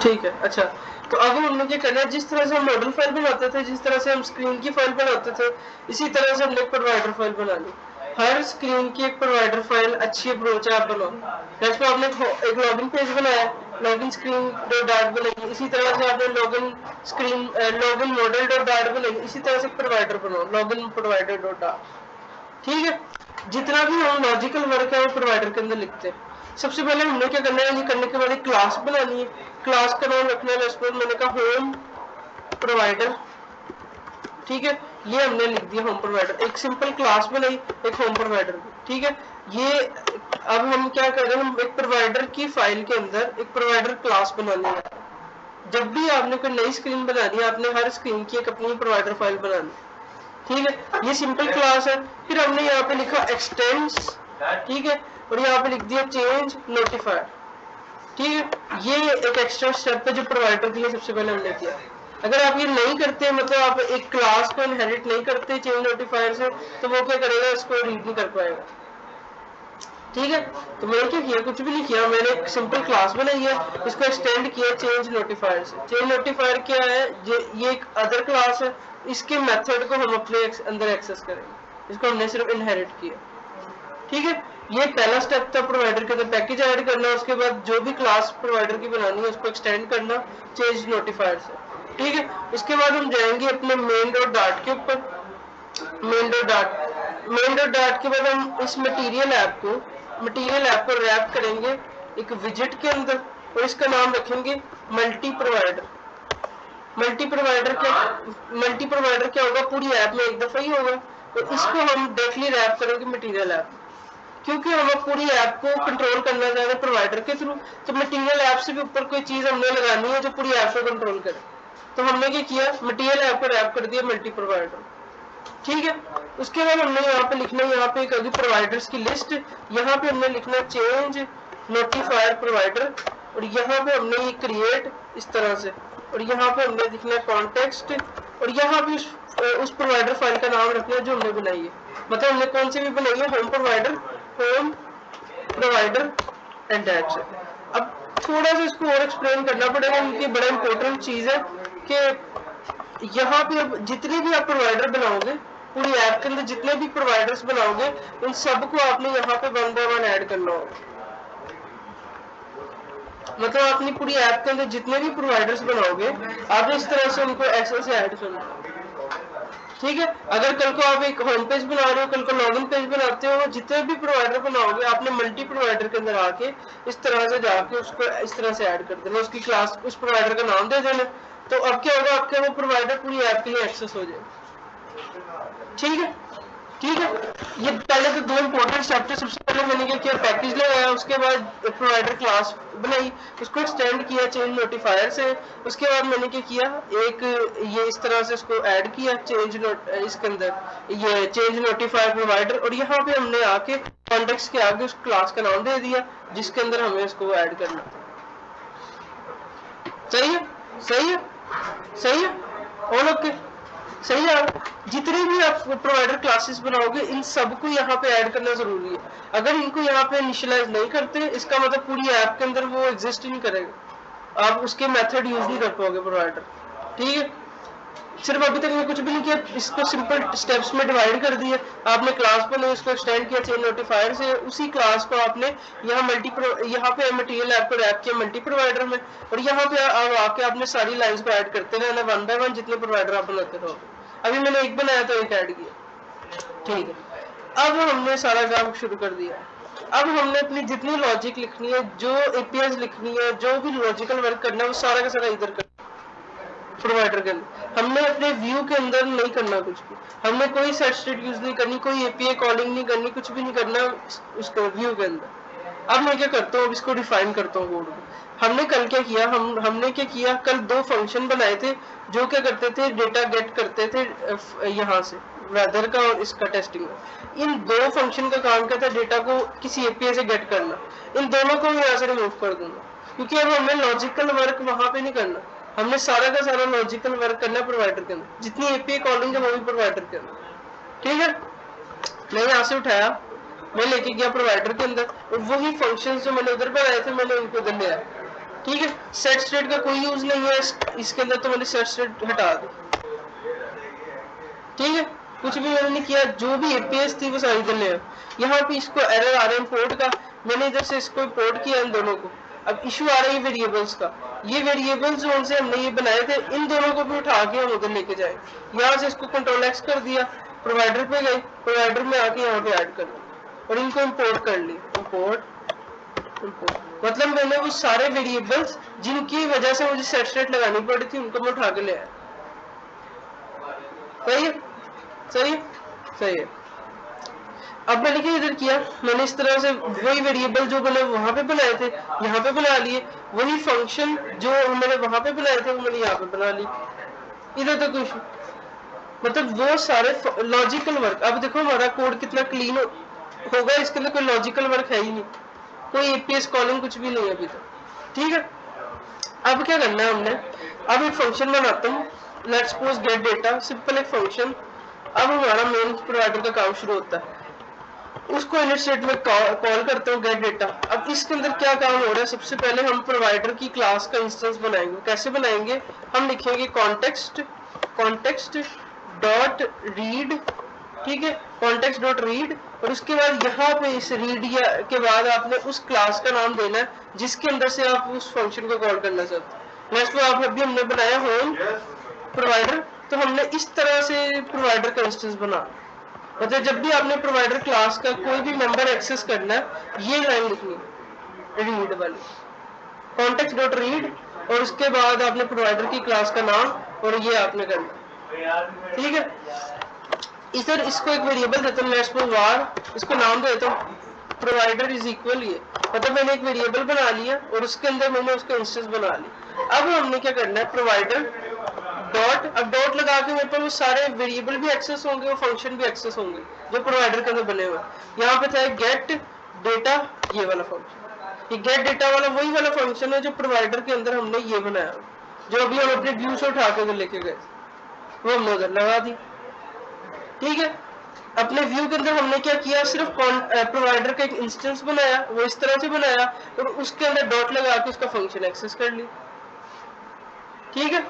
ठीक है। अच्छा, तो अब हमने क्या करना है, जिस तरह से हम मॉडल फाइल बनाते थे, जिस तरह से हम स्क्रीन की फाइल बनाते थे, इसी तरह से हमने एक प्रोवाइडर फाइल बनानी। हर स्क्रीन की एक प्रोवाइडर फाइल अच्छी अप्रोच है, आप बनाओ। जैसे आपने एक लॉगिन पेज बनाया, लॉगिन स्क्रीन डॉट डार्ट बनाई, इसी तरह से आपने login screen login model dot dart बनाई, इसी तरह से प्रोवाइडर बनाओ, लॉगिन प्रोवाइडर डॉट डार्ट। ठीक है, जितना भी हम लॉजिकल वर्क है वो प्रोवाइडर के अंदर लिखते हैं। सबसे पहले हमने क्या करना है, ये करने के बाद एक क्लास बनानी है। क्लास का नाम रखना है, सपोज मैंने कहा होम प्रोवाइडर। ठीक है, ये हमने लिख दिया होम प्रोवाइडर, एक सिंपल क्लास बनाई एक होम प्रोवाइडर की। ठीक है, ये अब हम क्या कर रहे हैं, हम एक प्रोवाइडर की फाइल के अंदर एक प्रोवाइडर क्लास बनानी है। जब भी आपने कोई नई स्क्रीन बनानी है, आपने हर स्क्रीन की एक अपनी प्रोवाइडर फाइल बनानी है। ठीक है, ये सिंपल क्लास है। फिर हमने यहाँ पे लिखा एक्सटेंड्स, ठीक है, और यहाँ पे लिख दिया चेंज नोटिफायर। ठीक है, ये एक एक्स्ट्रा स्टेप है जो प्रोवाइडर के लिए सबसे पहले हमने किया। अगर आप ये नहीं करते, मतलब आप एक क्लास को इनहेरिट नहीं करते चेंज नोटिफायर से, तो वो क्या करेगा, इसको रीड नहीं कर पाएगा। ठीक है, तो मैंने क्या किया, कुछ भी नहीं किया, मैंने एक सिंपल क्लास बनाई है, इसको एक्सटेंड किया चेंज नोटिफायर से। चेंज नोटिफायर क्या है, ये एक अदर क्लास है, इसके मेथड को हम अपने अंदर एक्सेस करेंगे, इसको हमने सिर्फ इनहेरिट किया। ठीक है, ये पहला स्टेप था प्रोवाइडर के अंदर पैकेज ऐड करना, उसके बाद जो भी क्लास प्रोवाइडर की बनानी है उसको एक्सटेंड करना चेंज नोटिफायर से। ठीक है, उसके बाद हम जाएंगे अपने मेन डॉट डार्ट के ऊपर। मेन डॉट डार्ट के बाद हम इस मटेरियल ऐप को रैप करेंगे एक विजिट के अंदर, और इसका नाम रखेंगे मल्टी प्रोवाइडर। मल्टी प्रोवाइडर क्या होगा, पूरी ऐप में एक दफा ही होगा, तो इसको हम डायरेक्टली रैप करेंगे मटेरियल ऐप। क्योंकि हम पूरी ऐप को कंट्रोल करना चाह रहे हैं प्रोवाइडर के थ्रू, तो मटेरियल ऐप से भी ऊपर कोई चीज हमने लगानी है जो पूरी ऐप को कंट्रोल करे। तो हमने क्या किया, मटेरियल ऐप को रैप कर दिया मल्टी प्रोवाइडर। ठीक है, उसके बाद हमने यहाँ पे लिखना है, यहाँ पे एक प्रोवाइडर्स की लिस्ट, यहाँ पे हमने लिखना चेंज नोटिफायर प्रोवाइडर, और यहाँ पे हमने ये क्रिएट इस तरह से, और यहाँ पे हमने लिखना कॉन्टेक्स्ट, और यहाँ पे उस प्रोवाइडर फाइल का नाम रखना है जो हमने बनाई है। मतलब हमने कौन सी भी बनाई है, home provider and that's it. अब थोड़ा सा इसको और एक्सप्लेन करना पड़ेगा, क्योंकि बड़ा इंपॉर्टेंट चीज है कि यहाँ पे अब जितने भी आप प्रोवाइडर बनाओगे, पूरी ऐप के अंदर जितने भी प्रोवाइडर्स बनाओगे, उन सबको आपने यहाँ पे 1 बाय 1 ऐड करना होगा। मतलब अपनी पूरी ऐप के अंदर जितने भी प्रोवाइडर्स बनाओगे, आप इस तरह से उनको ऐसे से ऐड करना। ठीक है, अगर कल को आप एक होम पेज बना रहे हो, कल को लॉगिन पेज बनाते हो, जितने भी प्रोवाइडर बनाओगे, आपने मल्टी प्रोवाइडर के अंदर आके इस तरह से जाके उसको इस तरह से ऐड कर देना, उसकी क्लास उस प्रोवाइडर का नाम दे देना। तो अब क्या होगा, आपके वो प्रोवाइडर पूरी ऐप के लिए एक्सेस हो जाए। ठीक है, ठीक है, ये पहले तो 2 इंपॉर्टेंट स्टेप थे। सबसे पहले मैंने क्या किया, पैकेज लगाया, उसके बाद प्रोवाइडर क्लास बनाई, उसको एक्सटेंड किया चेंज नोटिफायर से। उसके बाद मैंने क्या किया, एक ये इस तरह से इसको ऐड किया चेंज नोट, इसके अंदर ये चेंज नोटिफायर प्रोवाइडर, और यहाँ पे हमने आके कॉन्टेक्स्ट के आगे उस क्लास का नाम दे दिया जिसके अंदर हमें इसको ऐड करना। सही है, सही है, सही है, ऑल ओके, सही है। जितने भी आप प्रोवाइडर क्लासेस बनाओगे, इन सबको यहाँ पे ऐड करना जरूरी है। अगर इनको यहाँ पे इनिशियलाइज नहीं करते, इसका मतलब पूरी ऐप के अंदर वो एग्जिस्ट ही नहीं करेगा, आप उसके मेथड यूज नहीं कर पाओगे प्रोवाइडर। ठीक है, सिर्फ अभी तक मैं कुछ भी नहीं किया, इसको सिंपल स्टेप्स में डिवाइड कर दिया। आपने क्लास पर नहीं, इसको एक्सटेंड किया चेंज नोटिफायर से, उसी क्लास को आपने यहाँ पे मटेरियल ऐप को रैप किया मल्टी प्रोवाइडर में, और यहाँ पे आके आपने सारी लाइंस को ऐड करते रहना 1 बाय 1 जितने प्रोवाइडर आप बनाते रहो। अभी मैंने एक बनाया तो एक ऐड किया। ठीक है, अब हमने सारा काम शुरू कर दिया। अब हमने अपनी जितनी लॉजिक लिखनी है, जो एपीआई लिखनी है, जो भी लॉजिकल वर्क करना है, वो सारा का सारा इधर कर प्रोवाइडर के अंदर। हमने अपने व्यू के अंदर नहीं करना कुछ भी, हमने कोई सेट स्टेट यूज नहीं करनी, कोई एपीआई कॉलिंग नहीं करनी, कुछ भी नहीं करना उसको व्यू के अंदर। अब मैं क्या करता हूँ, अब इसको डिफाइन करता हूँ कोड में। हमने कल क्या किया, हमने क्या किया, कल 2 फंक्शन बनाए थे जो क्या करते थे, डेटा गेट करते थे यहाँ से वेदर का और इसका टेस्टिंग का। इन 2 फंक्शन का काम क्या था, डेटा को किसी एपीआई से गेट करना। इन दोनों को मैं यहाँ से रिमूव कर दूंगा, क्योंकि अब हमें लॉजिकल वर्क वहां पे नहीं करना, हमने सारा का सारा लॉजिकल वर्क करना है प्रोवाइडर के अंदर, जितनी एपीआई कॉलिंग है वो भी प्रोवाइडर के अंदर। ठीक है, मैं यहाँ से उठाया, मैं लेके गया प्रोवाइडर के अंदर, और वही फंक्शन जो मैंने उधर बनाए थे मैंने उनको इधर ले आया। ठीक है, सेट स्टेट का कोई यूज नहीं है इसके अंदर, तो मैंने सेट स्टेट हटा दी। ठीक है, कुछ भी मैंने नहीं किया, जो भी एपीएस थी वो सारी इधर ले। यहाँ पे इसको एरर आ रहा है इंपोर्ट का, मैंने इधर से इसको इंपोर्ट किया इन दोनों को। अब इशू आ रहा है वेरिएबल्स का, ये वेरिएबल्स जो से हमने ये बनाए थे इन दोनों को भी उठा के हम उधर लेके जाए। यहाँ से इसको कंट्रोल एक्स कर दिया, प्रोवाइडर पे गए, प्रोवाइडर में आके यहाँ पे ऐड कर दिया और इनको इंपोर्ट कर लिया। इंपोर्ट मतलब मैंने वो सारे वेरिएबल्स जिनकी वजह से मुझे सेट स्टेट लगानी पड़ी थी उनको मैं उठा के ले आया। सही है, सही है, सही है। अब मैंने क्या इधर किया, मैंने इस तरह से वही वेरिएबल जो मैंने वहां पे बनाए थे यहाँ पे बना लिए, वही फंक्शन जो मैंने वहां पे बनाए थे वो मैंने यहाँ पे बना ली। इधर तो कुछ मतलब वो सारे लॉजिकल वर्क। अब देखो हमारा कोड कितना क्लीन होगा, इसके अंदर कोई लॉजिकल वर्क है ही नहीं, कोई एपीएस कॉलिंग कुछ भी नहीं है अभी तक। ठीक है, अब क्या करना है हमने, अब एक फंक्शन बनाता हूँ, let's suppose gate data, simple एक फंक्शन। अब हमारा मेन प्रोवाइडर का काम शुरू होता है, उसको इनिट स्टेट में कॉल करते हैं गेट डेटा। अब इसके अंदर क्या काम हो रहा है, सबसे पहले हम प्रोवाइडर की क्लास का इंस्टेंस बनाएंगे। कैसे बनाएंगे, हम लिखेंगे कॉन्टेक्स्ट डॉट रीड, ठीक है, कॉन्टेक्स्ट डॉट रीड, और उसके बाद यहाँ पे इस रीड के बाद आपने उस क्लास का नाम देना है जिसके अंदर से आप उस फंक्शन को कॉल करना चाहते हैं। नेक्स्ट में आप अभी हमने बनाया होम प्रोवाइडर, तो हमने इस तरह से प्रोवाइडर का इंस्टेंस बना, मतलब जब भी आपने प्रोवाइडर क्लास का कोई भी मेंबर एक्सेस करना है ये लाइन लिखनी है रीड वाली, कॉन्टेक्स्ट डॉट रीड, और उसके बाद आपने प्रोवाइडर की क्लास का नाम और ये आपने करना। ठीक है, इधर इसको एक वेरिएबल देता हूँ, लेट्स सपोज वार, इसको नाम देता हूँ प्रोवाइडर इज इक्वल ये, मतलब मैंने एक वेरिएबल बना लिया और उसके अंदर मैंने उसका इंस्टेंस बना लिया। अब हमने क्या करना है, प्रोवाइडर डॉट, अब डॉट लगा के मेरे पास वो सारे वेरिएबल भी एक्सेस होंगे और फंक्शन भी एक्सेस होंगे जो प्रोवाइडर के अंदर बने हुए। यहाँ पे था गेट डेटा, ये वाला फंक्शन, ये गेट डेटा वाला वही वाला फंक्शन है जो प्रोवाइडर के अंदर हमने ये बनाया, जो अभी हम अपने व्यू से उठा के लेके गए वो हमने उधर लगा दी। ठीक है, अपने व्यू के अंदर हमने क्या किया, सिर्फ प्रोवाइडर का एक इंस्टेंस बनाया, वो इस तरह से बनाया और उसके अंदर डॉट लगा के उसका फंक्शन एक्सेस कर ली। ठीक है,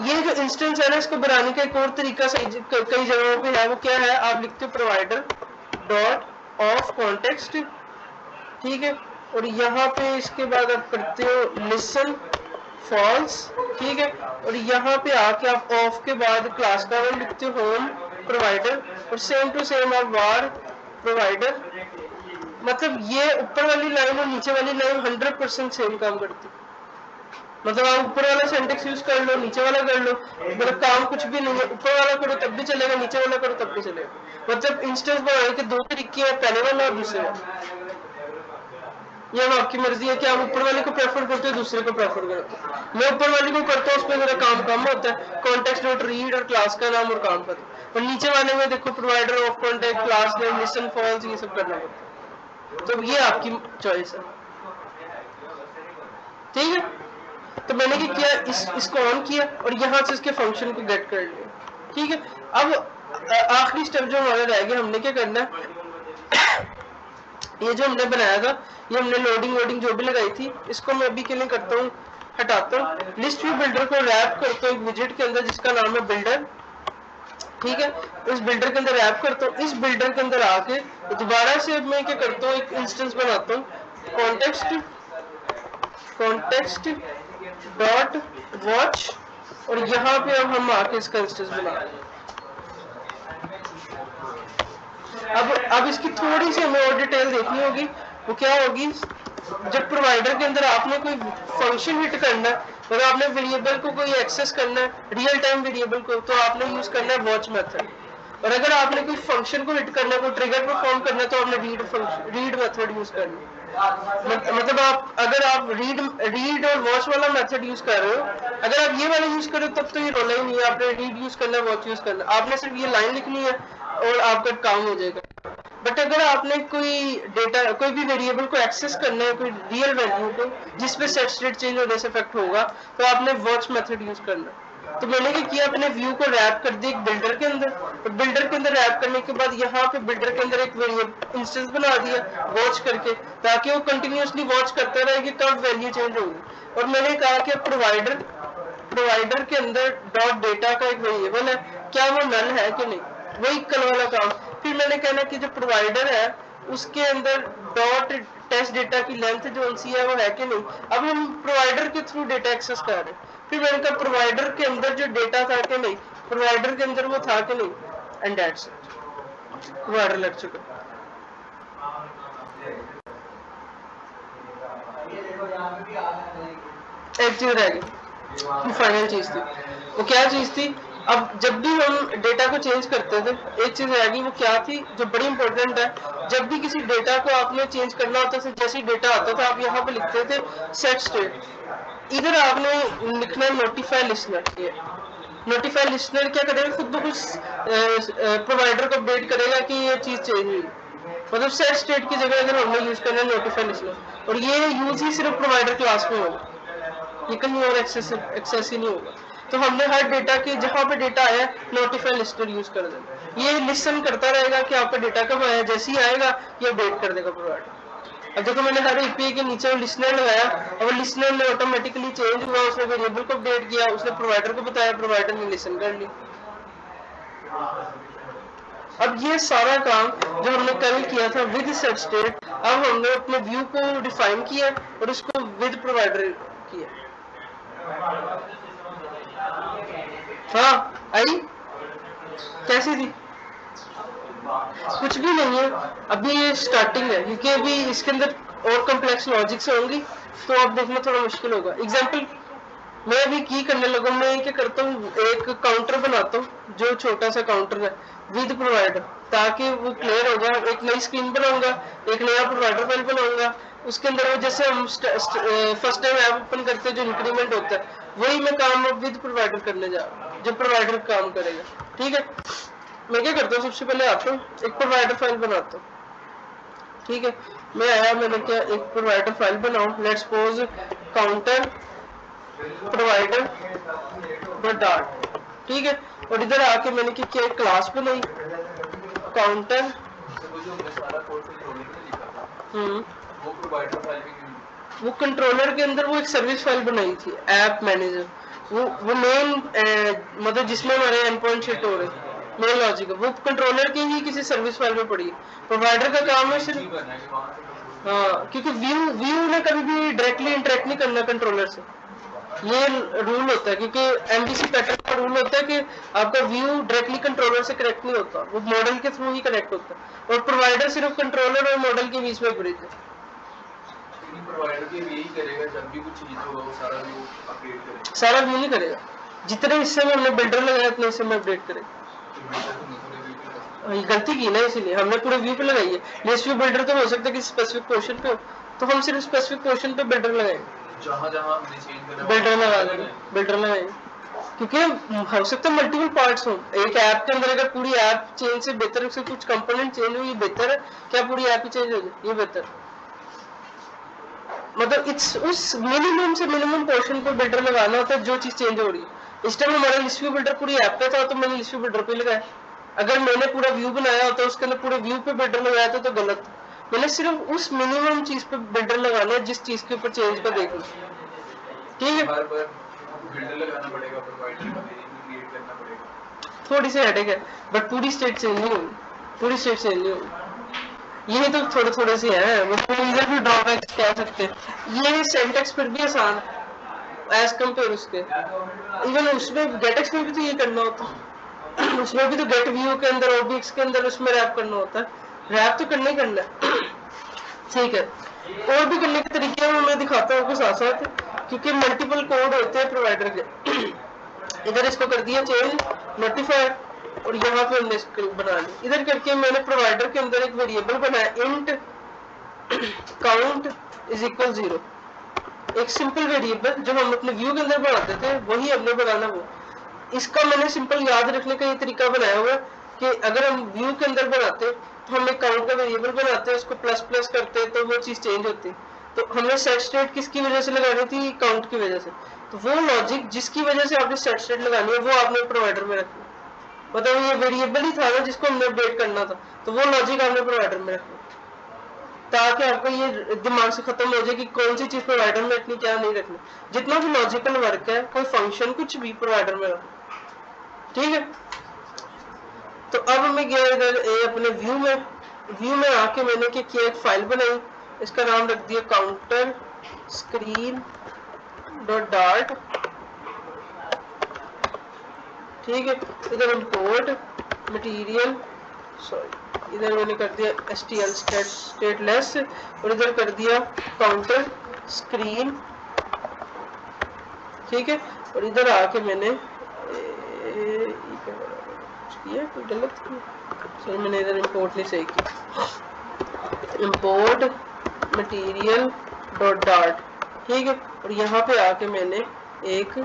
ये जो इंस्टेंस है ना, इसको बनाने का एक और तरीका कई जगहों पे है, वो क्या है, आप लिखते हो प्रोवाइडर डॉट ऑफ कॉन्टेक्स्ट, ठीक है, और यहाँ पे इसके बाद आप करते हो लिसन फॉल्स, ठीक है, और यहाँ पे आके आप ऑफ के बाद क्लास का नाम लिखते हो होम प्रोवाइडर, और सेम टू सेम आप वार प्रोवाइडर, मतलब ये ऊपर वाली लाइन और नीचे वाली लाइन 100% सेम काम करती, मतलब आप ऊपर वाला सिंटेक्स यूज कर लो, नीचे वाला कर लो, मतलब काम कुछ भी नहीं है, ऊपर वाला करो तब भी चलेगा, नीचे वाला करो तब भी चलेगा। मतलब इंस्टेंस बनाने के दो तरीके हैं, पहले वाला और दूसरे वाला, ये अब आपकी मर्जी है कि आप ऊपर वाले को प्रेफर करते हो दूसरे को प्रेफर करते हो। मैं ऊपर वाले को करता हूँ, उसमें मेरा काम कम होता है, कॉन्टेक्स्ट डॉट रीड और क्लास का नाम और काम पता, और नीचे वाले में देखो provider of contact, class name, listen false, ये सब करना पड़ता है, तो ये आपकी चॉइस है। ठीक है, तो मैंने क्या किया, इसको ऑन किया और यहाँ से इसके फंक्शन को गेट कर लिया। ठीक है, अब आखिरी स्टेप जो हमारा रह गया, हमने क्या करना है, ये जो हमने बनाया था, ये हमने लोडिंग जो भी लगाई थी, इसको मैं अभी के लिए करता हूँ, हटाता हूँ, लिस्ट व्यू बिल्डर को रैप करता हूँ एक विजेट के अंदर जिसका नाम है बिल्डर। ठीक है, इस बिल्डर के अंदर रैप करता हूँ, इस बिल्डर के अंदर आके दोबारा से मैं क्या करता हूँ, एक इंस्टेंस बनाता हूँ कॉन्टेक्स्ट डॉट वॉच, और यहाँ पे अब हम आके इसका इंस्टेंस बना रहे हैं। अब इसकी थोड़ी सी हमें और डिटेल देखनी होगी, वो क्या होगी, जब प्रोवाइडर के अंदर आपने कोई फंक्शन हिट करना है, अगर आपने वेरिएबल को कोई एक्सेस करना है, रियल टाइम वेरिएबल को, तो आपने यूज करना है वॉच मेथड, और अगर आपने कोई फंक्शन को हिट करना है, कोई ट्रिगर परफॉर्म करना है, तो आपने रीड मेथड यूज करना है। मतलब आप अगर आप रीड और वॉच वाला मेथड यूज कर रहे हो, अगर आप ये वाला यूज कर रहे हो तब तो ये रोला ही नहीं है, आपने रीड यूज करना है, वॉच यूज करना है, आपने सिर्फ ये लाइन लिखनी है और आपका काम हो जाएगा। बट अगर आपने कोई डेटा, कोई भी वेरिएबल को एक्सेस करना है, कोई रियल वैल्यू को जिसपे सेट स्टेट चेंज होने से इफेक्ट होगा, तो आपने वॉच मेथड यूज करना है। तो मैंने क्या किया, अपने व्यू को रैप कर दिया एक बिल्डर के अंदर, तो बिल्डर के अंदर रैप करने के बाद यहाँ पे बिल्डर के अंदर एक वेरिएबल इंस्टेंस बना दिया वॉच करके, ताकि वो कंटिन्यूअसली वॉच करता रहे कि कब वैल्यू चेंज होगी। और मैंने कहा कि प्रोवाइडर के अंदर डॉट डेटा का एक वेरिएबल है, क्या वो नल है कि नहीं, वही कल वाला काम। फिर मैंने कहना कि जो प्रोवाइडर है उसके अंदर डॉट टेस्ट डेटा की लेंथ जो सी है वो है कि नहीं। अब हम प्रोवाइडर के थ्रू डेटा एक्सेस कर रहे हैं। फिर मैंने कहा प्रोवाइडर के अंदर जो डेटा था कि नहीं, प्रोवाइडर के अंदर वो था कि नहीं, एंड दैट्स इट, प्रोवाइडर लग चुका। एक चीज रह गई, फाइनल चीज थी, वो क्या चीज थी। अब जब भी हम डेटा को चेंज करते थे, एक चीज रह गई, वो क्या थी जो बड़ी इंपॉर्टेंट है। जब भी किसी डेटा को आपने चेंज करना होता था, जैसे डेटा आता था आप यहाँ पे लिखते थे सेट स्टेट, इधर आपने लिखना नोटिफाई लिस्टनर। नोटिफाई लिस्टनर क्या करेगा, खुद ब खुद प्रोवाइडर को अपडेट करेगा कि ये चीज चेंज हुई, मतलब सेट स्टेट की जगह अगर हमने यूज करना है नोटिफाई लिस्टनर, और ये यूज ही सिर्फ प्रोवाइडर क्लास में होगा, ये कहीं और एक्सेस ही नहीं होगा। तो हमने हर डेटा के जहां पे डेटा आया नोटिफाई लिस्टनर यूज कर देना, ये लिसन करता रहेगा कि आपका डेटा कब आया, जैसे ही आएगा ये अपडेट कर देगा प्रोवाइडर। अब देखो मैंने हर एपीआई के नीचे लिस्नर लगाया, और लिस्नर ने ऑटोमेटिकली चेंज हुआ, उसने वेरिएबल को अपडेट किया, उसने प्रोवाइडर को बताया, प्रोवाइडर ने लिसन कर ली। अब ये सारा काम जो हमने कल किया था विद सेट स्टेट, अब हमने अपने व्यू को डिफाइन किया और उसको विद प्रोवाइडर किया। हाँ आई, कैसी थी? कुछ भी नहीं है, अभी ये स्टार्टिंग है, क्योंकि अभी इसके अंदर और कॉम्प्लेक्स लॉजिक्स होंगी, तो अब देखना थोड़ा मुश्किल होगा। एग्जांपल मैं अभी की करने लगा, मैं क्या करता हूँ, एक काउंटर बनाता हूँ जो छोटा सा काउंटर है विद प्रोवाइडर, ताकि वो क्लियर होगा। एक नई स्क्रीन बनाऊंगा, एक नया प्रोवाइडर फाइल बनाऊंगा, उसके अंदर वो जैसे हम फर्स्ट टाइम ऐप ओपन करते हैं जो इंक्रीमेंट होता है, वही मैं काम विद प्रोवाइडर करने जा रहा हूँ, जो प्रोवाइडर काम करेगा। ठीक है, मैं क्या करता हूँ, सबसे पहले आता हूँ एक प्रोवाइडर फाइल बनाता हूँ। ठीक है, मैं आया, मैंने क्या एक प्रोवाइडर फाइल बनाऊं, let's suppose counter provider dot, ठीक है, और इधर आके मैंने क्या एक क्लास बनाई काउंटर, वो कंट्रोलर के अंदर वो एक सर्विस फाइल बनाई थी ऐप मैनेजर, वो मेन मतलब जिसमें हमारे एंड पॉइंट शिट हो रहे मेन लॉजिक है, वो कंट्रोलर की ही किसी सर्विस फाइल में पड़ी है। प्रोवाइडर का काम है सिर्फ, हाँ, क्योंकि व्यू ने कभी भी डायरेक्टली इंटरेक्ट नहीं करना कंट्रोलर से, ये रूल होता है, क्योंकि एमबीसी पैटर्न का रूल होता है कि आपका व्यू डायरेक्टली कंट्रोलर से कनेक्ट नहीं होता, वो मॉडल के थ्रू ही कनेक्ट होता है, और प्रोवाइडर सिर्फ कंट्रोलर और मॉडल के बीच में ब्रिज है। प्रोवाइडर भी यही करेगा, जब भी कुछ चीज होगा वो सारा व्यू अपडेट करेगा, सारा व्यू नहीं करेगा, जितने हिस्से में हमने बिल्डर लगाया उतने हिस्से में अपडेट करेगा। ये गलती की ना, इसीलिए हमने पूरे व्यू पे लगाई है। लिस्ट व्यू बिल्डर तो हो सकता है कि स्पेसिफिक पोर्शन पे हो, तो हम सिर्फ स्पेसिफिक पोर्शन पे बिल्डर लगाएंगे, जहां-जहां हमने चेंज करना बिल्डर लगा देंगे, बिल्डर लगाएंगे, क्योंकि हो सकता है मल्टीपल पार्ट्स हो एक ऐप के अंदर। अगर पूरी ऐप चेंज से बेहतर से कुछ कंपोनेंट चेंज हो, ये बेहतर है क्या पूरी ऐप ही चेंज हो जाए, ये बेहतर, मतलब इट्स उस मिनिमम से मिनिमम पोर्शन पर बिल्डर लगाना होता है जो चीज चेंज हो रही है। इस टाइम हमारा लिस्ट व्यू बिल्डर पूरी ऐप पे था, तो मैंने लिस्ट व्यू बिल्डर पे लगाया। अगर मैंने पूरा व्यू बनाया होता उसके अंदर पूरे व्यू पे बिल्डर लगाया था तो गलत। मैंने सिर्फ उस मिनिमम चीज पे बिल्डर लगाना है जिस चीज के ऊपर चेंज का देखना, ठीक है। बार बार बिल्डर लगाना पड़ेगा, प्रोवाइडर का वेरिएबल क्रिएट करना पड़ेगा, थोड़ी सी हेडेक है, बट पूरी स्टेट चेंज नहीं होगी, पूरी स्टेट चेंज नहीं होगी। यही तो थोड़े थोड़े से हैं, वो इधर भी ड्रॉबैक्स कह सकते हैं। ये सिंटैक्स फिर भी आसान है एज कम्पेयर उसके, इवन उसमें गेटेक्स में भी तो ये करना होता है, उसमें भी तो गेट व्यू के अंदर ऑब्जेक्ट्स के अंदर उसमें रैप करना होता है, रैप तो करना ही करना है। ठीक है, और भी करने के तरीके हैं, मैं दिखाता हूँ साथ साथ, क्योंकि मल्टीपल कोड होते हैं प्रोवाइडर के। इधर इसको कर दिया चेंज नोटिफायर, और यहाँ पे हमने इसको बना ली। इधर करके मैंने प्रोवाइडर के अंदर एक वेरिएबल बनाया इंट काउंट इज इक्वल 0, एक सिंपल वेरिएबल जो हम अपने व्यू के अंदर बनाते थे वही हमने बनाना। वो इसका मैंने सिंपल याद रखने का ये तरीका बनाया हुआ कि अगर हम व्यू के अंदर बनाते तो हम एक काउंट का वेरिएबल बनाते हैं, उसको प्लस प्लस करते तो वो चीज चेंज होती। तो हमने सेट स्टेट किसकी वजह से लगानी थी, काउंट की वजह से। तो वो लॉजिक जिसकी वजह से आपने सेट स्टेट लगानी है वो आपने प्रोवाइडर में रखना, मतलब ये वेरिएबल ही था ना जिसको हमने अपडेट करना था, तो वो लॉजिक आपने प्रोवाइडर में रखना, ताकि आपको ये दिमाग से खत्म हो जाए कि कौन सी चीज प्रोवाइडर में रखनी क्या नहीं रखनी। जितना भी लॉजिकल वर्क है, कोई फंक्शन कुछ भी प्रोवाइडर में रखना, ठीक है। तो अब मैं गया इधर अपने व्यू में आके मैंने क्या किया, एक फाइल बनाई, इसका नाम रख दिया काउंटर स्क्रीन डॉट डार्ट, ठीक है। इधर इंपोर्ट मटेरियल, सॉरी इधर मैंने कर दिया stl स्टेटलेस, और इधर कर दिया काउंटर स्क्रीन, ठीक है। और इधर आके मैंने किया कोई गलत किया, सॉरी मैंने इधर इंपोर्ट नहीं सही किया, इंपोर्ट मटेरियल डॉट डार्ट, ठीक है। और यहाँ पे आके मैंने एक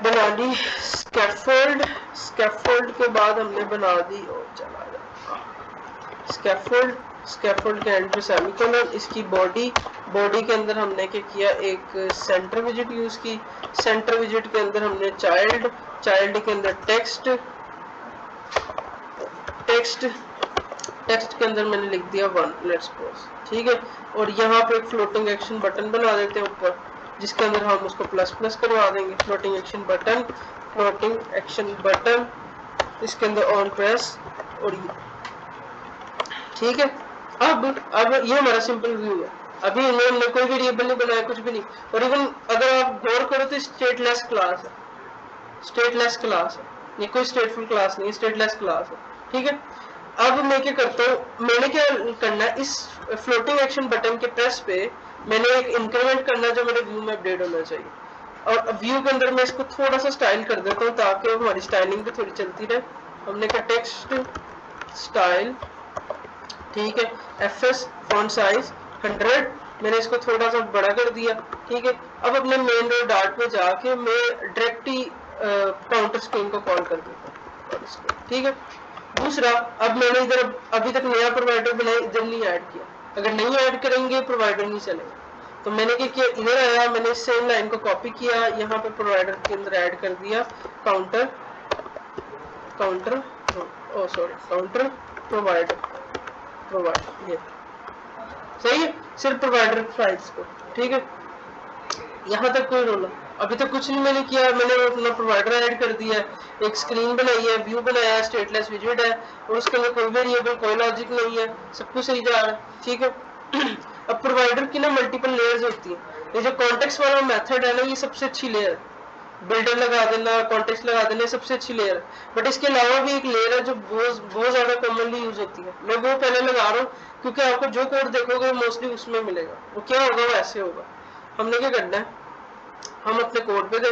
बना दी स्कैफोल्ड, स्कैफोल्ड के बाद हमने बना दी स्कैफोल्ड, स्कैफोल्ड के एंड पे सेमीकोलन, इसकी बॉडी के अंदर हमने क्या किया, एक सेंटर विजिट यूज की, सेंटर विजिट के अंदर हमने चाइल्ड के अंदर टेक्स्ट के अंदर मैंने लिख दिया 1, लेट्स सपोज, ठीक है। और यहाँ पे एक फ्लोटिंग एक्शन बटन बना देते हैं ऊपर, जिसके अंदर हम उसको प्लस करवा देंगे, फ्लोटिंग एक्शन बटन, इसके अंदर ऑन प्रेस, और ठीक है। अब ये हमारा सिंपल व्यू है। अभी हमने कोई वेरिएबल नहीं बनाया, कुछ भी नहीं, और इवन अगर आप गौर करो तो स्टेटलेस क्लास है, ये कोई स्टेटफुल क्लास नहीं है, स्टेटलेस क्लास है, ठीक है। अब मैं क्या करता हूँ, मैंने क्या करना है, इस फ्लोटिंग एक्शन बटन के प्रेस पे मैंने एक इंक्रीमेंट करना है जो मेरे व्यू में अपडेट होना चाहिए, और व्यू के अंदर मैं इसको थोड़ा सा स्टाइल कर देता हूँ ताकि हमारी स्टाइलिंग भी थोड़ी चलती रहे। हमने कहा टेक्स्ट स्टाइल, ठीक है, fs फॉन्ट साइज 100, मैंने इसको थोड़ा सा बड़ा कर दिया, ठीक है। अब अपने मेन डॉट डार्ट पे जाके मैं डायरेक्ट ही काउंटर स्क्रीन को कॉल कर देता हूँ, ठीक है। दूसरा, अब मैंने इधर अभी तक नया प्रोवाइडर बनाया, इधर नहीं ऐड किया, अगर नहीं ऐड करेंगे प्रोवाइडर नहीं चलेगा, तो मैंने क्या किया, इधर आया, मैंने सेम लाइन को कॉपी किया, यहाँ पे प्रोवाइडर के अंदर ऐड कर दिया काउंटर प्रोवाइडर, ये सही है, सिर्फ प्रोवाइडर फाइल्स को, ठीक है। यहाँ तक कोई रोला, अभी तक कुछ नहीं मैंने किया, मैंने अपना प्रोवाइडर ऐड कर दिया है, एक स्क्रीन बनाई है, व्यू बनाया है, स्टेटलेस विजिट है, और उसके अंदर कोई वेरिएबल कोई लॉजिक नहीं है, सब कुछ सही जा रहा है, ठीक है। अब प्रोवाइडर की ना मल्टीपल लेयर्स होती है, ये जो कॉन्टेक्स्ट वाला मेथड है ना, ये सबसे अच्छी लेयर है, बिल्डर लगा देना, कॉन्टेक्स्ट लगा देना, सबसे अच्छी लेयर है। बट इसके अलावा भी एक लेयर है जो बहुत ज्यादा कॉमनली यूज होती है, मैं वो पहले लगा रहा हूँ क्योंकि आपको जो कोड देखोगे मोस्टली उसमें मिलेगा, वो क्या होगा वो ऐसे होगा। हमने क्या करना है, हम अपने कोड पे गए,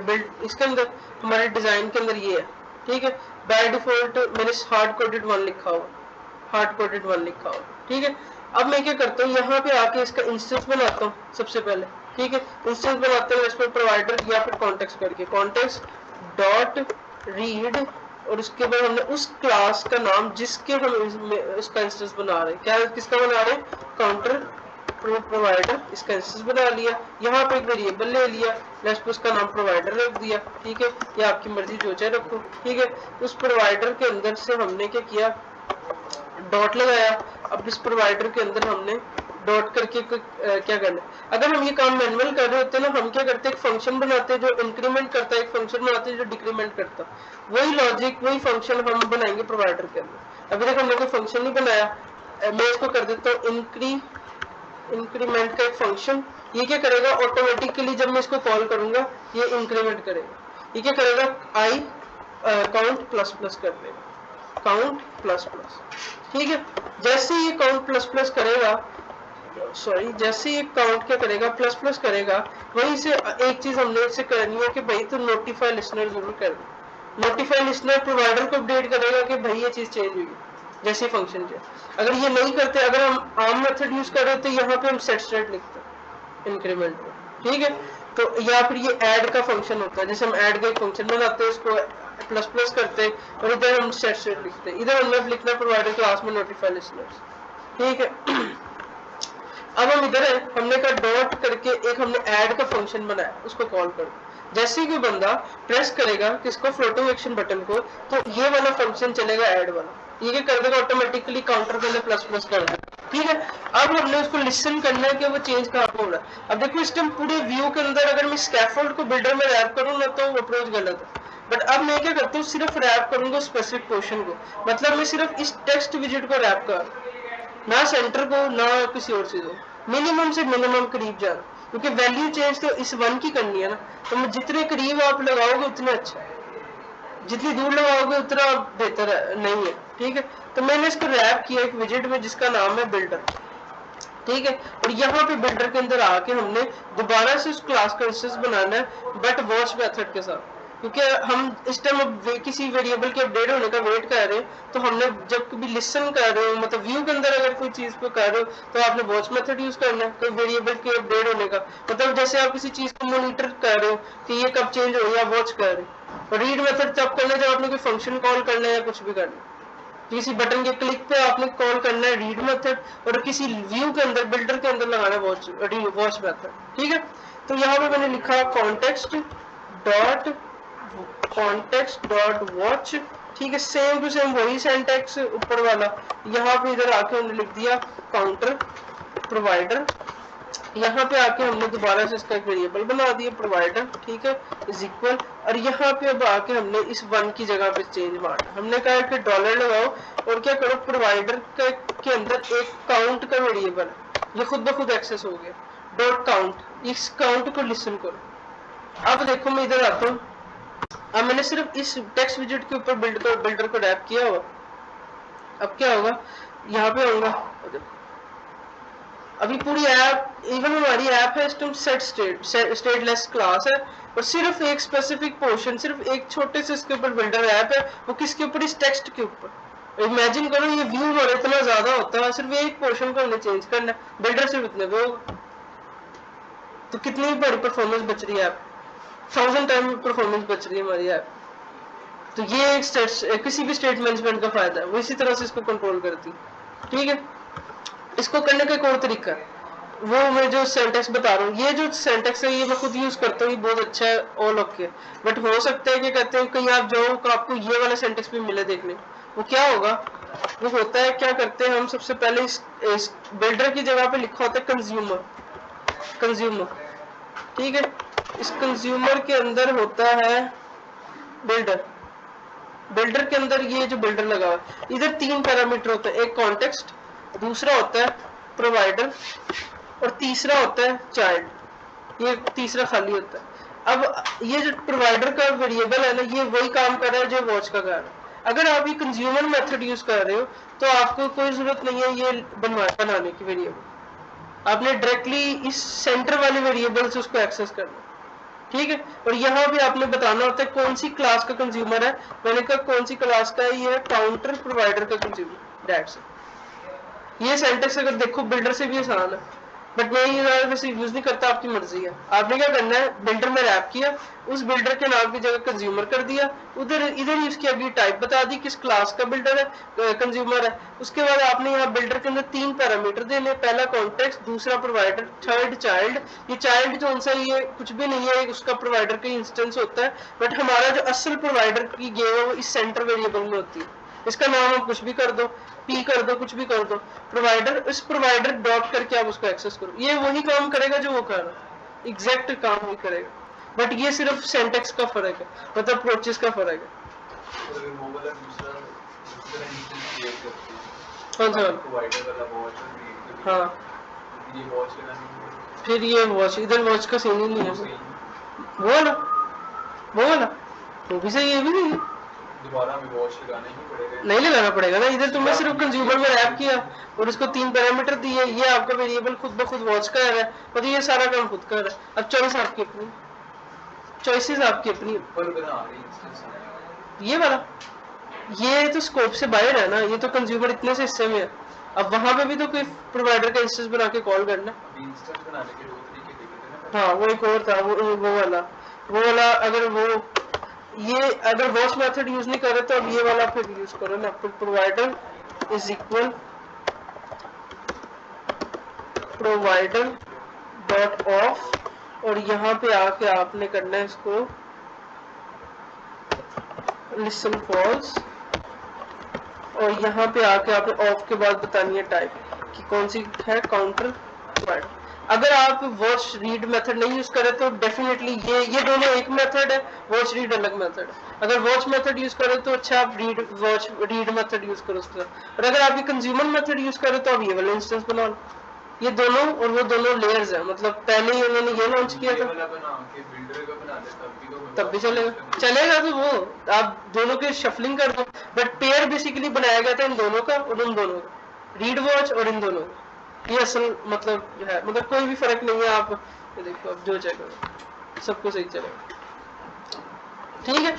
बिल्ड, इसके अंदर हमारे डिजाइन के अंदर ये है, ठीक है। बाय डिफॉल्ट मैंने हार्ड कोडेड 1 लिखा हुआ, ठीक है। अब मैं क्या करता हूँ, यहाँ पे आके इसका इंस्टेंस बनाता हूँ सबसे पहले, ठीक है। इंस्टेंस बनाते हैं इस पर प्रोवाइडर या फिर कॉन्टेक्स्ट करके, कॉन्टेक्स्ट डॉट रीड, और उसके बाद हमने उस क्लास का नाम जिसके हम उसका इंस्टेंस बना रहे हैं, क्या किसका बना रहे हैं, काउंटर प्रोवाइडर, इसका इंस्टेंस बना लिया, यहाँ पे एक वेरिएबल ले लिया, लेट्स उसका नाम प्रोवाइडर रख दिया, ठीक है, या आपकी मर्जी जो चाहे रखो, ठीक है। उस प्रोवाइडर के अंदर से हमने क्या किया, डॉट लगाया। अब इस प्रोवाइडर के अंदर हमने डॉट करके क्या करना, अगर हम ये काम मैनुअल कर रहे होते ना, हम क्या करते हैं, एक फंक्शन बनाते हैं जो इंक्रीमेंट करता है, एक फंक्शन बनाते हैं जो डिक्रीमेंट करता है, वही लॉजिक वही फंक्शन हम बनाएंगे प्रोवाइडर के अंदर। अभी तक हमने कोई फंक्शन नहीं बनाया, मैं इसको कर देता हूँ इंक्रीमेंट का एक फंक्शन, ये क्या करेगा, ऑटोमेटिकली जब मैं इसको कॉल करूंगा ये इंक्रीमेंट करेगा, ये क्या करेगा, आई काउंट प्लस प्लस कर देगा, काउंट प्लस प्लस, ठीक है। जैसे ये काउंट प्लस प्लस करेगा, जैसे ये काउंट क्या करेगा, प्लस प्लस करेगा, वहीं से एक चीज हमने इससे करनी है कि भाई तो नोटिफाई लिसनर जरूर कर दे। नोटिफाई लिसनर प्रोवाइडर को अपडेट करेगा कि भाई ये चीज चेंज हुई जैसे फंक्शन के। अगर ये नहीं करते, अगर हम आम मेथड यूज कर रहे तो यहाँ पे हम सेट स्टेट लिखते हैं इंक्रीमेंट में, ठीक है। तो या फिर ये ऐड का फंक्शन होता है, जैसे हम ऐड का एक फंक्शन बनाते हैं, उसको प्लस प्लस करते हैं, और इधर हम सेट स्टेट लिखते हैं, इधर हमने लिखना प्रोवाइडर क्लास में नोटिफाई लिसनर्स, ठीक है। अब हम इधर है, हमने का डॉट करके एक हमने ऐड का फंक्शन बनाया, उसको कॉल कर, जैसे ही कोई बंदा प्रेस करेगा किसको, फ्लोटिंग एक्शन बटन को, तो ये वाला फंक्शन चलेगा ऐड वाला, ये क्या कर देगा ऑटोमेटिकली काउंटर के अंदर प्लस प्लस कर देगा। ठीक है, अब हमने उसको लिसन करना है कि वो चेंज कहाँ पे हो रहा है। अब देखो इस टाइम पूरे व्यू के अंदर अगर मैं स्कैफोल्ड को बिल्डर में रैप करूँ ना तो अप्रोच गलत है, बट अब मैं क्या करता हूँ सिर्फ रैप करूंगा स्पेसिफिक पोर्शन को, मतलब मैं सिर्फ इस टेक्स्ट विजिट को रैप कर, ना सेंटर को ना किसी और चीज को, मिनिमम से मिनिमम करीब जाना, क्योंकि वैल्यू चेंज तो इस वन की करनी है ना, तो मैं जितने करीब आप लगाओगे उतने अच्छा, जितनी दूर लगाओगे उतना बेहतर नहीं है। ठीक है, तो मैंने इसको रैप किया एक विजिट में जिसका नाम है बिल्डर। ठीक है, और यहाँ पे बिल्डर के अंदर आके हमने दोबारा से उस क्लास का इंस्टेंस बनाना है बट वॉच मेथड के साथ, क्योंकि हम इस टाइम किसी वेरिएबल के अपडेट होने का वेट कर रहे हैं, तो हमने जब कभी लिसन कर रहे हो मतलब व्यू के अंदर अगर कोई चीज को कर रहे हो तो आपने वॉच मेथड यूज करना है कोई वेरिएबल के अपडेट होने का, मतलब जैसे आप किसी चीज को मॉनिटर कर रहे हो कि ये कब चेंज हो या वॉच कर रहे हो, और रीड मेथड तब करना जब आपने कोई फंक्शन कॉल करना है या कुछ भी करना है, किसी बटन के क्लिक पे आपने कॉल करना है रीड मेथड, और किसी व्यू के अंदर बिल्डर के अंदर लगाना है वॉच मेथड। ठीक है, तो यहाँ पे मैंने लिखा कॉन्टेक्स्ट डॉट वॉच। ठीक है, सेम टू सेम वही सिंटैक्स ऊपर वाला, यहाँ पे इधर आके हमने लिख दिया काउंटर प्रोवाइडर, यहाँ पे आके हमने दोबारा से इसका एक वेरिएबल बना दिया प्रोवाइडर। ठीक है, इज इक्वल, और यहाँ पे अब आके हमने इस वन की जगह पे चेंज मारना, हमने कहा कि डॉलर लगाओ और क्या करो प्रोवाइडर के अंदर एक काउंट का वेरिएबल है, ये खुद ब खुद एक्सेस हो गया डॉट काउंट, इस काउंट को लिसन करो। अब देखो मैं इधर आता हूँ, अब मैंने सिर्फ इस टेक्स्ट विजिट के ऊपर बिल्डर को रैप किया हुआ, अब क्या होगा यहाँ पे होगा, अभी पूरी ऐप इवन हमारी ऐप है सेट स्टेटलेस क्लास है, और सिर्फ एक स्पेसिफिक पोर्शन सिर्फ एक छोटे से इसके ऊपर बिल्डर ऐप है, वो किसके ऊपर इस टेक्स्ट के ऊपर। इमेजिन करो ये व्यू हमारा इतना ज्यादा होता है, सिर्फ एक पोर्शन को हमने चेंज करना है, बिल्डर सिर्फ इतने पे होगा, तो कितनी बड़ी परफॉर्मेंस बच रही है ऐप, 1000 टाइम परफॉर्मेंस बच रही है हमारी ऐप। तो ये एक किसी भी स्टेट मैनेजमेंट का फायदा है, वो इसी तरह से इसको कंट्रोल करती है। ठीक है, इसको करने का एक और तरीका है, वो मैं जो सेंटेक्स बता रहा हूँ, ये जो सेंटेक्स है ये मैं खुद यूज करता हूँ, ये बहुत अच्छा है ऑल ओके, बट हो सकता है कि कहते हैं कहीं आप जाओ तो आपको ये वाला सेंटेक्स भी मिले देखने, वो क्या होगा, वो होता है क्या करते हैं हम सबसे पहले इस बिल्डर की जगह पे लिखा होता है कंज्यूमर। ठीक है, इस कंज्यूमर के अंदर होता है बिल्डर के अंदर ये जो बिल्डर लगा हुआ है इधर 3 पैरामीटर होते हैं, एक कॉन्टेक्स्ट, दूसरा होता है प्रोवाइडर, और तीसरा होता है चाइल्ड, ये तीसरा खाली होता है। अब ये जो प्रोवाइडर का वेरिएबल है ना, ये वही काम कर रहा है जो वॉच का कर रहा है। अगर आप ये कंज्यूमर मेथड यूज कर रहे हो तो आपको कोई जरूरत नहीं है ये बनाने की वेरिएबल, आपने डायरेक्टली इस सेंटर वाले वेरिएबल से उसको एक्सेस करना। ठीक है, और यहाँ भी आपने बताना होता है कौन सी क्लास का कंज्यूमर है, मैंने कहा कौन सी क्लास का है, ये है काउंटर प्रोवाइडर का कंज्यूमर, दैट्स इट। ये सेंटेक्स अगर देखो बिल्डर से भी आसान है, बट मैं ये वैसे यूज नहीं करता, आपकी मर्जी है। आपने क्या करना है, बिल्डर में रैप किया, उस बिल्डर के नाम की जगह कंज्यूमर कर दिया, उधर इधर उसकी अगली टाइप बता दी किस क्लास का बिल्डर है कंज्यूमर है, उसके बाद आपने यहाँ बिल्डर के अंदर 3 पैरामीटर देने, पहला कॉन्टेक्स्ट, दूसरा प्रोवाइडर, थर्ड चाइल्ड। ये चाइल्ड जो सा ये कुछ भी नहीं है, उसका प्रोवाइडर का इंस्टेंस होता है, बट हमारा जो असल प्रोवाइडर की गेम है वो इस सेंटर वेरिएबल में होती है, इसका नाम आप कुछ भी कर दो, पी कर दो, कुछ भी कर दो, प्रोवाइडर, इस प्रोवाइडर डॉट करके आप उसको एक्सेस करो, ये वही काम करेगा जो वो कर रहा है, एग्जैक्ट काम ही करेगा, बट ये सिर्फ सिंटैक्स का फर्क है, मतलब अप्रोचेस का फर्क है। कौन सा? हाँ, फिर ये वॉच, इधर वॉच का सीन ही नहीं है, वो वाला वो भी सही है, ये भी सही है, दोबारा में वॉच लगाना ही पड़ेगा, नहीं लगाना पड़ेगा ना, इधर तुमने सिर्फ कंज्यूमर में रैप किया और इसको 3 पैरामीटर दिए, ये आपका वेरिएबल खुद ब खुद वॉच कर रहा है, और ये सारा काम खुद कर रहा है। अब चॉइस आपकी अपनी, चॉइसेस आपकी अपनी, ये वाला ये तो स्कोप से बाहर है ना, ये तो कंज्यूमर इतने से हिस्से में है, अब वहां पे भी तो कोई प्रोवाइडर का इंस्टेंस बना के कॉल करना, हाँ वो एक और था, वो वाला अगर वो ये अगर वॉच मेथड यूज नहीं कर रहे तो अब ये वाला फिर यूज करो ना, फिर provider is equal provider dot of, और यहाँ पे आके आपने करना है इसको लिसन फॉल्स, और यहाँ पे आके आपने ऑफ के बाद बतानी है टाइप कि कौन सी है काउंटर प्रोवाइडर। अगर आप वॉच रीड मेथड नहीं यूज करें तो डेफिनेटली ये दोनों एक मेथड है, वॉच रीड अलग मेथड है। अगर वॉच मेथड यूज करें तो अच्छा आप वॉच रीड मेथड यूज करो उसके साथ, और अगर आप ये कंज्यूमर मेथड यूज करें तो आप ये वाला इंस्टेंस बना लो। ये दोनों और वो दोनों लेयर्स है, मतलब पहले ही उन्होंने ये लॉन्च किया था, तब भी चलेगा तो वो आप दोनों के शफलिंग कर दो। बट पेयर बेसिकली बनाया गया था इन दोनों का और उन दोनों का, रीड वॉच और इन दोनों का। ये असल मतलब है, मतलब कोई भी फर्क नहीं है। आप ये देखो, अब जो चलेगा सबको सही चलेगा, ठीक है।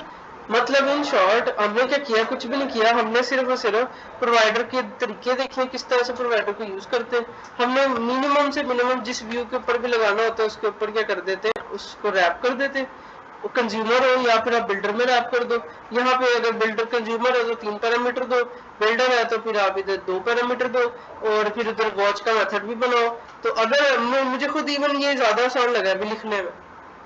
मतलब इन शॉर्ट हमने क्या किया, कुछ भी नहीं किया, हमने सिर्फ और सिर्फ प्रोवाइडर के तरीके देखे किस तरह से प्रोवाइडर को यूज करते हैं। हमने मिनिमम से मिनिमम जिस व्यू के ऊपर भी लगाना होता है उसके ऊपर क्या कर देते हैं, उसको रैप कर देते हैं। वो कंज्यूमर हो या फिर आप बिल्डर में रैप कर दो। यहाँ पे अगर बिल्डर कंज्यूमर है तो 3 पैरामीटर दो, बिल्डर है तो फिर आप इधर 2 पैरामीटर दो, और फिर उधर वॉच का मेथड भी बनाओ। तो अगर मुझे खुद इवन ये ज्यादा आसान लगा अभी लिखने में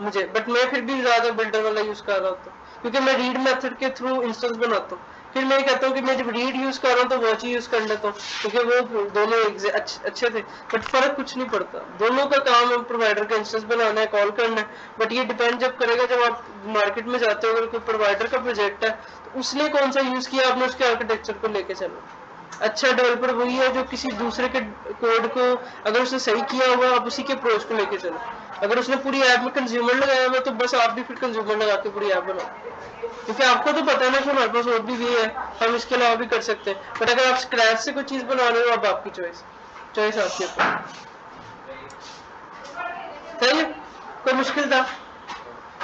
मुझे, बट मैं फिर भी ज्यादा बिल्डर वाला यूज कर रहा था क्योंकि मैं रीड मेथड के थ्रू इंस्टेंस बनाता हूँ। फिर मैं कहता हूँ कि मैं जब रीड यूज कर रहा हूँ तो वॉच ही यूज कर लेता हूँ क्योंकि वो दोनों अच्छे थे, बट फर्क कुछ नहीं पड़ता। दोनों का काम है प्रोवाइडर का इंस्टेंस बनाना है, कॉल करना है। बट ये डिपेंड जब करेगा जब आप मार्केट में जाते हो, अगर कोई प्रोवाइडर का प्रोजेक्ट है तो उसने कौन सा यूज किया, आपने उसके आर्किटेक्चर को लेके चलो। अच्छा डेवलपर वही है जो किसी दूसरे के कोड को अगर उसने सही किया होगा आप उसी के अप्रोच को लेके चलो। अगर उसने पूरी ऐप में कंज्यूमर लगाया हुआ तो बस आप भी फिर कंज्यूमर लगा के पूरी ऐप बनाओ, क्योंकि आपको तो पता है ना कि हमारे पास और भी है, हम इसके अलावा भी कर सकते हैं। बट अगर आप स्क्रैच से कोई चीज बना रहे हो अब आपकी चॉइस आपके ऊपर। सही है, कोई मुश्किल था?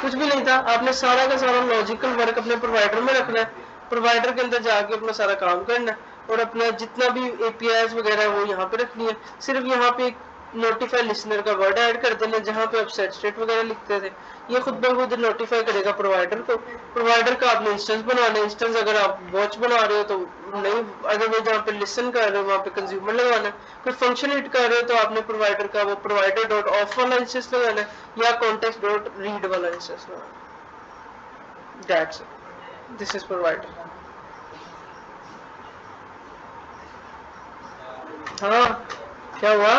कुछ भी नहीं था। आपने सारा का सारा लॉजिकल वर्क अपने प्रोवाइडर में रखना है, प्रोवाइडर के अंदर जाके अपना सारा काम करना है, और अपना जितना भी एपीआईज वगैरह वो यहाँ पे रखनी है। सिर्फ यहाँ पे एक नोटिफाई लिसनर का वर्ड ऐड कर देना, जहाँ पे आप सेट स्टेट वगैरह लिखते थे ये खुद ब खुद नोटिफाई करेगा प्रोवाइडर को। प्रोवाइडर का आपने इंस्टेंस बनाना है। इंस्टेंस अगर आप वॉच बना रहे हो तो नहीं, अगर जहाँ पे लिसन कर रहे हो वहाँ पे कंज्यूमर लगाना है। कोई फंक्शन हिट कर रहे हो तो आपने प्रोवाइडर का वो प्रोवाइडर डॉट ऑफ वाला इंस्टेंस लगाना है या कॉन्टेक्स्ट डॉट रीड वाला इंस्टेंस लगाना। That's it, this is provider. हाँ क्या हुआ,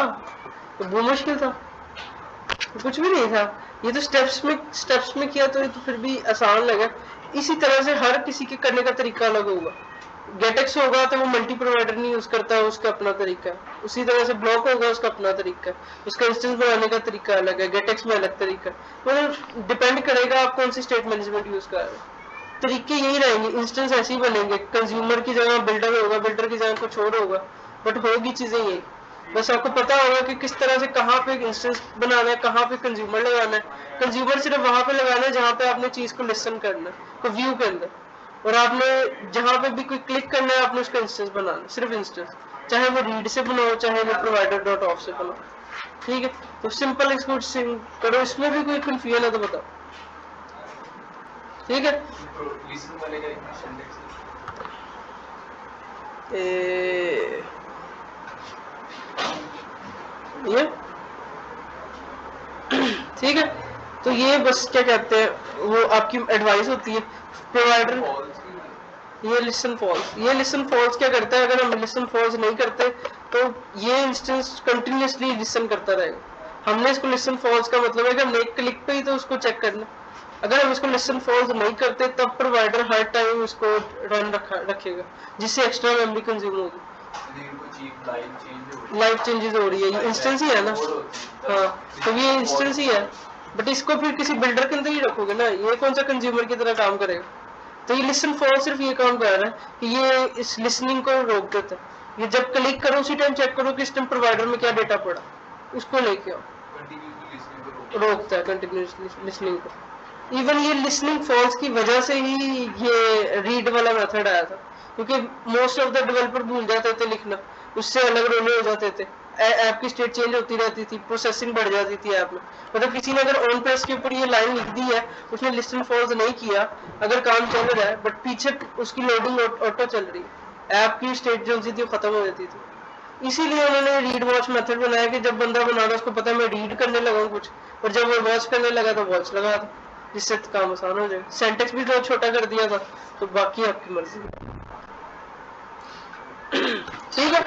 तो वो मुश्किल था? कुछ भी नहीं था, ये तो स्टेप्स में किया तो ये तो फिर भी आसान लगा। इसी तरह से हर किसी के करने का तरीका अलग होगा। गेटेक्स होगा तो वो मल्टी प्रोवाइडर नहीं यूज करता, उसका अपना तरीका है। उसी तरह से ब्लॉक होगा, उसका अपना तरीका है, उसका इंस्टेंस बनाने का तरीका अलग है, गेटेक्स में अलग तरीका है। मतलब डिपेंड करेगा आप कौन सी स्टेट मैनेजमेंट यूज कर रहे हैं। तरीके यही रहेंगे, इंस्टेंस ऐसे ही बनेंगे। कंज्यूमर की जगह बिल्डर होगा, बिल्डर की जगह कुछ और होगा, बट होगी चीजें यही। बस आपको पता होगा कि किस तरह से कहाँ पे इंस्टेंस बनाना है, कहाँ पे कंज्यूमर लगाना है। कंज्यूमर सिर्फ वहां पे लगाना है जहाँ पे आपने चीज को लिसन करना है, तो व्यू के अंदर, और आपने जहाँ पे भी कोई क्लिक करना है आपने उसका इंस्टेंस बनाना है, सिर्फ इंस्टेंस। चाहे वो रीड से बनाओ चाहे वो प्रोवाइडर डॉट ऑफ से बनाओ, ठीक है। तो सिंपल एक्सपोर्ट करो, इसमें भी कोई कंफ्यूजन है तो बताओ, ठीक है। ये ठीक है, तो ये बस क्या कहते हैं वो आपकी एडवाइस होती है प्रोवाइडर। ये लिसन फॉल्स क्या करता है, अगर हम लिसन फॉल्स नहीं करते तो ये इंस्टेंस कंटिन्यूसली लिसन करता रहेगा। हमने इसको लिसन फॉल्स का मतलब है कि हमने एक क्लिक पे ही तो उसको चेक करना। अगर हम इसको लिसन फॉल्स नहीं करते तब प्रोवाइडर हर टाइम इसको रन रखेगा, जिससे एक्स्ट्रा मेमोरी कंज्यूम होगी, लाइफ चेंजेस हो रही है। ये इंस्टेंस ही है ना, हाँ तो ये इंस्टेंस ही है, बट इसको फिर किसी बिल्डर के अंदर ही रखोगे ना, ये कौन सा कंज्यूमर की तरह काम करेगा। तो ये लिसन फॉर सिर्फ ये काम कर रहा है कि ये इस लिसनिंग को रोक देता है। ये जब क्लिक करो उसी टाइम चेक करो कि इस टाइम प्रोवाइडर में क्या डेटा पड़ा, उसको लेके आओ, रोकता है कंटिन्यूस लिसनिंग को। इवन ये लिसनिंग फॉल्स की वजह से ही ये रीड वाला मेथड आया था, क्योंकि मोस्ट ऑफ द डेवलपर भूल जाते थे लिखना, उससे अलग रोने हो जाते थे, ऐप की स्टेट चेंज होती रहती थी, प्रोसेसिंग बढ़ जाती थी ऐप में। मतलब किसी ने अगर ऑन प्रेस के ऊपर ये लाइन लिख दी है, उसने लिसन फॉल्स नहीं किया, अगर काम चल रहा है बट पीछे उसकी लोडिंग ऑटो चल रही है, ऐप की स्टेट जो थी वो खत्म हो जाती थी। इसीलिए उन्होंने रीड वॉच मेथड बनाया कि जब बंदा बना रहा उसको पता है मैं रीड करने लगा हूँ कुछ, और जब वो वॉच करने लगा तो वॉच लगा दो, जिससे काम आसान हो जाए। सेंटेक्स भी तो छोटा कर दिया था, तो बाकी आपकी मर्जी। ठीक है।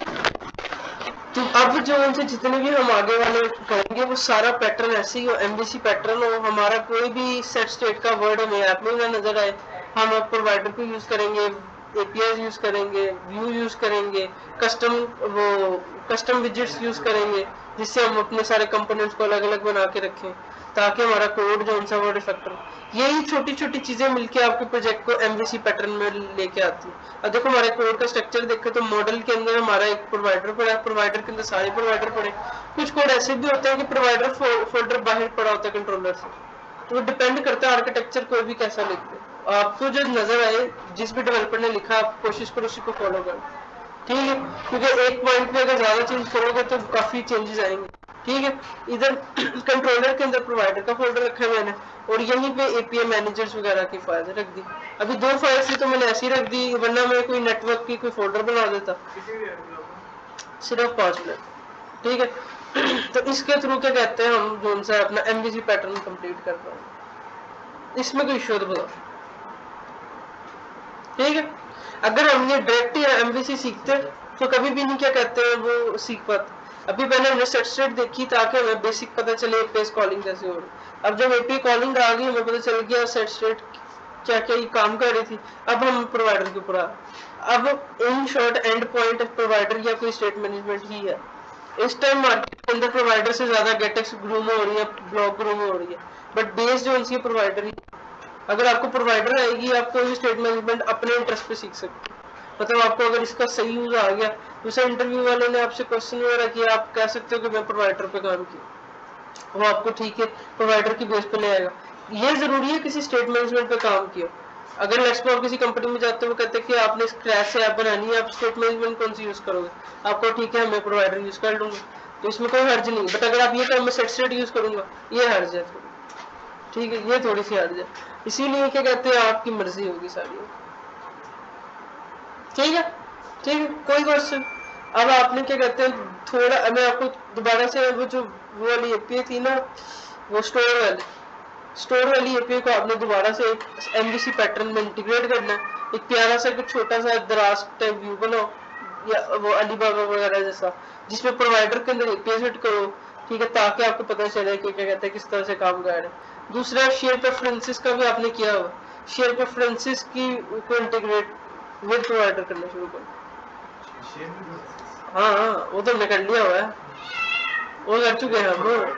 तो अब जो उनसे जितने भी हम आगे वाले करेंगे वो सारा पैटर्न ऐसे ही हो, एमबीसी पैटर्न हो, हमारा कोई भी सेट स्टेट का वर्ड हमें ऐप में ना नजर आए, हम अब प्रोवाइडर को यूज करेंगे, एपीआई यूज करेंगे, व्यू यूज करेंगे, कस्टम विजेट्स यूज करेंगे, जिससे हम अपने सारे कंपोनेंट्स को अलग अलग बना के रखें ताकि हमारा कोड जो सा वो रिफ्लेक्ट हो। यही छोटी छोटी चीजें मिलके आपके प्रोजेक्ट को एमवीसी पैटर्न में लेके आती है। अब देखो हमारे कोड का स्ट्रक्चर देखो तो मॉडल के अंदर हमारा एक प्रोवाइडर पड़ा है, प्रोवाइडर के अंदर सारे प्रोवाइडर पड़े, कुछ कोड ऐसे भी होते हैं कि प्रोवाइडर फोल्डर बाहर पड़ा होता है कंट्रोलर से, तो वो डिपेंड करता है आर्किटेक्चर कोई भी कैसा लिखते हैं। आपको जो नजर आए जिस भी डेवलपर ने लिखा आप कोशिश करो उसी को फॉलो करो, ठीक है, क्योंकि एक पॉइंट पे अगर ज्यादा चेंज करोगे तो काफी चेंजेस आएंगे। ठीक है, इधर कंट्रोलर के अंदर प्रोवाइडर का फोल्डर रखा है मैंने, और यहीं पे एपीआई मैनेजर्स वगैरह की फाइल रख दी। अभी 2 फाइल्स थी तो मैंने ऐसी रख दी, वरना मैं कोई नेटवर्क की कोई फोल्डर बना देता। सिर्फ 5 मिनट, ठीक है। तो इसके थ्रू क्या कहते हैं हम जो सा अपना एमवीसी पैटर्न कंप्लीट कर पाए, इसमें कोई इशू तो बताओ। ठीक है, अगर हम ये डायरेक्ट एमवीसी सीखते तो कभी भी नहीं क्या कहते हैं वो सीख पाते। अभी पहले हमने सेट स्टेट देखी ताकि हमें बेसिक पता चले एपीआई कॉलिंग कैसे हो रही। अब जब एपीआई कॉलिंग आ गई हमें पता चल गया सेट स्टेट क्या क्या ये काम कर रही थी। अब हम प्रोवाइडर के ऊपर अब in short and point provider या कोई स्टेट मैनेजमेंट ही है। इस टाइम मार्केट के अंदर प्रोवाइडर से ज्यादा गेटेक्स ग्रूम हो रही है, ब्लॉक ग्रूम हो रही है, बट बेस जो उनकी प्रोवाइडर ही। अगर आपको प्रोवाइडर आएगी आप कोई भी स्टेट मैनेजमेंट अपने इंटरेस्ट पे सीख सकते हो। मतलब आपको अगर इसका सही यूज आ गया, दूसरे इंटरव्यू वाले ने आपसे क्वेश्चन वगैरह किया, आप कह सकते हो कि मैं प्रोवाइडर पे काम किया, वो आपको ठीक है प्रोवाइडर की बेस पे ले आएगा। ये जरूरी है किसी स्टेट मैनेजमेंट पे काम किया। अगर लेट्स सपोज आप किसी कंपनी में जाते हो वो कहते हैं कि आपने स्क्रैच से ऐप बनानी है, आप स्टेट मैनेजमेंट कौन सी यूज करोगे, आपको ठीक है मैं प्रोवाइडर यूज कर लूंगा, तो इसमें कोई हर्ज नहीं। बट अगर आप ये कहो मैं सेट स्टेट यूज करूंगा, ये हर्ज है थोड़ी, ठीक है, ये थोड़ी सी हर्ज है। इसीलिए क्या कहते हैं आपकी मर्जी होगी सारी, ठीक है। ठीक है, कोई क्वेश्चन। अब आपने क्या कहते हैं थोड़ा मैं आपको दोबारा से वो जो वो वाली एपीआई थी ना, वो स्टोर वाली एपीआई को आपने दोबारा से एक एमवीसी पैटर्न में इंटीग्रेट करना है। एक प्यारा सा कुछ छोटा सा दराज टाइप व्यू बनाओ या वो अलीबाबा वगैरह जैसा, जिसमें प्रोवाइडर के अंदर एपीआई सेट करो, ठीक है, ताकि आपको पता चले कि क्या कहते हैं किस तरह से काम कर रहे हैं। दूसरा शेयर प्रेफरेंसेस का भी आपने किया हुआ, शेयर प्रेफरेंसेस की को इंटीग्रेट विद प्रोवाइडर करना शुरू करो। हाँ वो तो हमने कर लिया हुआ है, वो कर चुके हैं हम।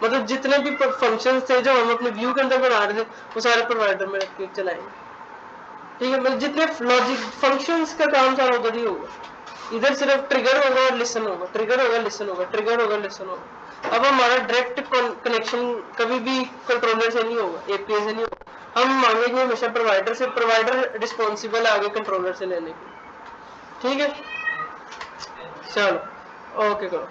मतलब जितने भी फंक्शंस थे जो हम अपने व्यू के अंदर बना रहे थे वो सारे प्रोवाइडर में रख के चलाएंगे, ठीक है। मतलब जितने लॉजिक फंक्शंस का काम सारा उधर ही होगा, इधर सिर्फ ट्रिगर होगा और लिसन होगा, ट्रिगर होगा लिसन होगा, ट्रिगर होगा लिसन होगा। अब हमारा डायरेक्ट कनेक्शन कभी भी कंट्रोलर से नहीं होगा, एपीआई से नहीं होगा, हम मांगेंगे हमेशा प्रोवाइडर से, प्रोवाइडर रिस्पॉन्सिबल है आगे कंट्रोलर से लेने के, ठीक है। चलो ओके करो।